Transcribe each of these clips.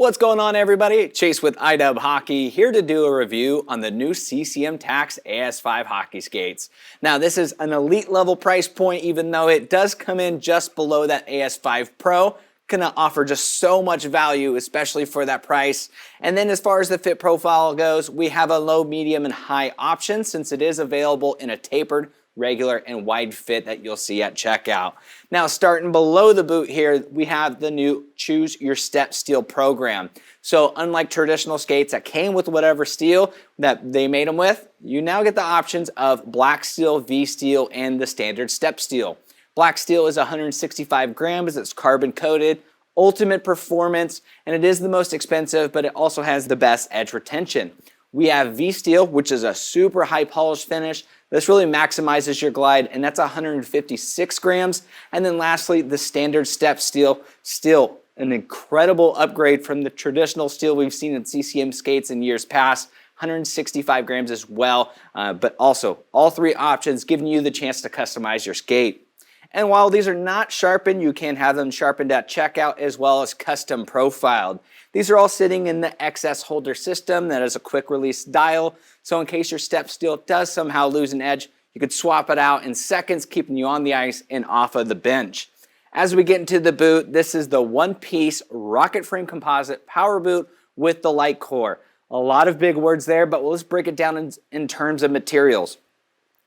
What's going on, everybody? Chase with iDub Hockey, here to do a review on the new CCM Tacks AS-V hockey skates. Now, this is an elite level price point, even though it does come in just below that AS-V Pro. Gonna offer just so much value, especially for that price. And then as far as the fit profile goes, we have a low, medium, and high option since it is available in a tapered, regular, and wide fit that you'll see at checkout. Now, starting below the boot here, we have the new Choose Your Step Steel program. So unlike traditional skates that came with whatever steel that they made them with, you now get the options of black steel, V steel, and the standard step steel. Black steel is 165 grams, it's carbon coated, ultimate performance, and it is the most expensive, but it also has the best edge retention. We have V steel, which is a super high polish finish. This really maximizes your glide, and that's 156 grams. And then lastly, the standard step steel, still an incredible upgrade from the traditional steel we've seen in CCM skates in years past. 165 grams as well, but also all three options giving you the chance to customize your skate. And while these are not sharpened, you can have them sharpened at checkout as well as custom profiled. These are all sitting in the XS holder system that is a quick release dial. So in case your step steel does somehow lose an edge, you could swap it out in seconds, keeping you on the ice and off of the bench. As we get into the boot, this is the one-piece rocket frame composite power boot with the LITE Core. A lot of big words there, but let's break it down in terms of materials.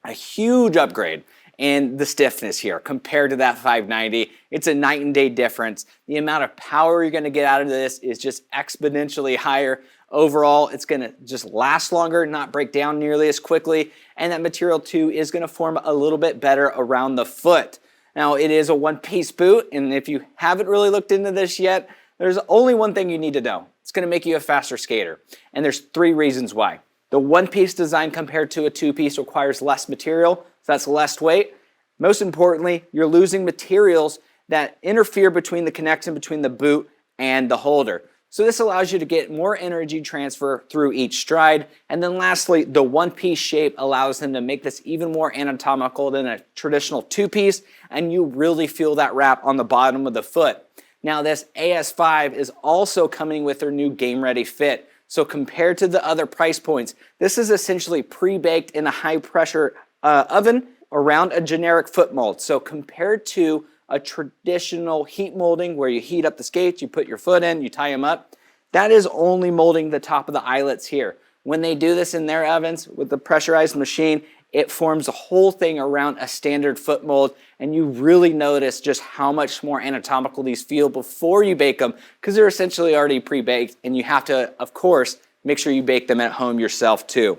A huge upgrade and the stiffness here compared to that 590. It's a night and day difference. The amount of power you're gonna get out of this is just exponentially higher. Overall, it's gonna just last longer, not break down nearly as quickly, and that material too is gonna form a little bit better around the foot. Now, it is a one-piece boot, and if you haven't really looked into this yet, there's only one thing you need to know. It's gonna make you a faster skater, and there's three reasons why. The one-piece design compared to a two-piece requires less material, so that's less weight. Most importantly, you're losing materials that interfere between the connection between the boot and the holder. So this allows you to get more energy transfer through each stride. And then lastly, the one-piece shape allows them to make this even more anatomical than a traditional two-piece, and you really feel that wrap on the bottom of the foot. Now, this AS-V is also coming with their new game-ready fit. So compared to the other price points, this is essentially pre-baked in a high-pressure oven around a generic foot mold. So compared to a traditional heat molding where you heat up the skates, you put your foot in, you tie them up, that is only molding the top of the eyelets here. When they do this in their ovens with the pressurized machine, it forms the whole thing around a standard foot mold, and you really notice just how much more anatomical these feel before you bake them, because they're essentially already pre-baked, and you have to, of course, make sure you bake them at home yourself too.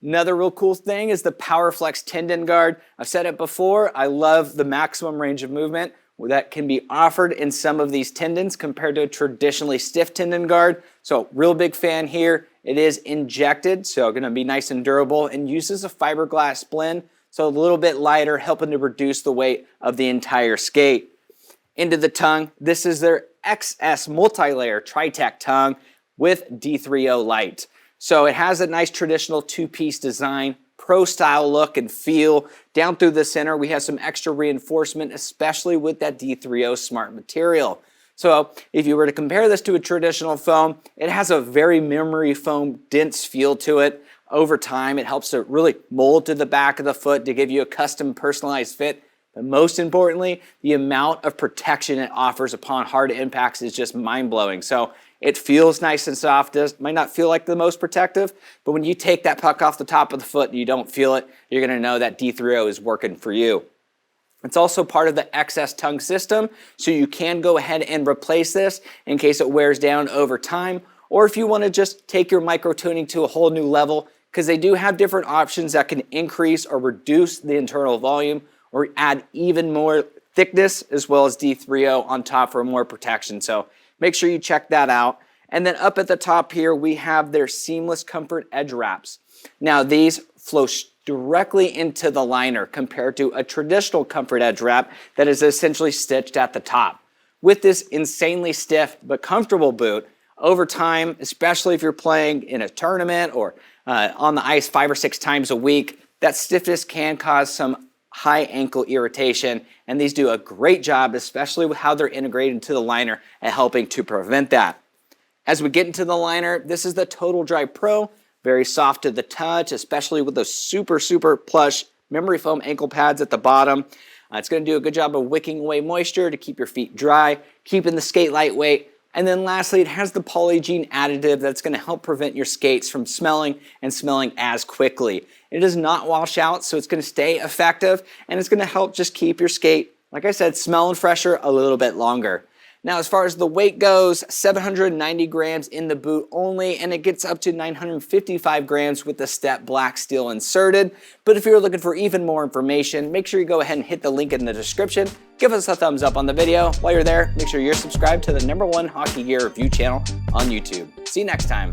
Another real cool thing is the Powerflex tendon guard. I've said it before, I love the maximum range of movement that can be offered in some of these tendons compared to a traditionally stiff tendon guard. So real big fan here. It is injected, so gonna be nice and durable, and uses a fiberglass blend, so a little bit lighter, helping to reduce the weight of the entire skate. Into the tongue, this is their XS multi-layer Tri-Tech tongue with D3O light. So it has a nice traditional two-piece design, pro style look and feel. Down through the center, we have some extra reinforcement, especially with that D3O smart material. So if you were to compare this to a traditional foam, it has a very memory foam dense feel to it. Over time, it helps to really mold to the back of the foot to give you a custom personalized fit. But most importantly, the amount of protection it offers upon hard impacts is just mind-blowing. So it feels nice and soft. It might not feel like the most protective, but when you take that puck off the top of the foot and you don't feel it, you're gonna know that D3O is working for you. It's also part of the XS tongue system, so you can go ahead and replace this in case it wears down over time, or if you wanna just take your micro-tuning to a whole new level, because they do have different options that can increase or reduce the internal volume or add even more thickness as well as D3O on top for more protection. So make sure you check that out. And then up at the top here, we have their seamless comfort edge wraps. Now these flow directly into the liner compared to a traditional comfort edge wrap that is essentially stitched at the top. With this insanely stiff but comfortable boot, over time, especially if you're playing in a tournament or on the ice 5 or 6 times a week, that stiffness can cause some high ankle irritation, and these do a great job, especially with how they're integrated into the liner and helping to prevent that. As we get into the liner, this is the Total Dry Pro. Very soft to the touch, especially with those super, super plush memory foam ankle pads at the bottom. It's going to do a good job of wicking away moisture to keep your feet dry, keeping the skate lightweight. And then lastly, it has the Polygiene additive that's going to help prevent your skates from smelling as quickly. It does not wash out, so it's going to stay effective, and it's going to help just keep your skate, like I said, smelling fresher a little bit longer. Now, as far as the weight goes, 790 grams in the boot only, and it gets up to 955 grams with the step black steel inserted. But if you're looking for even more information, make sure you go ahead and hit the link in the description. Give us a thumbs up on the video. While you're there, make sure you're subscribed to the #1 hockey gear review channel on YouTube. See you next time.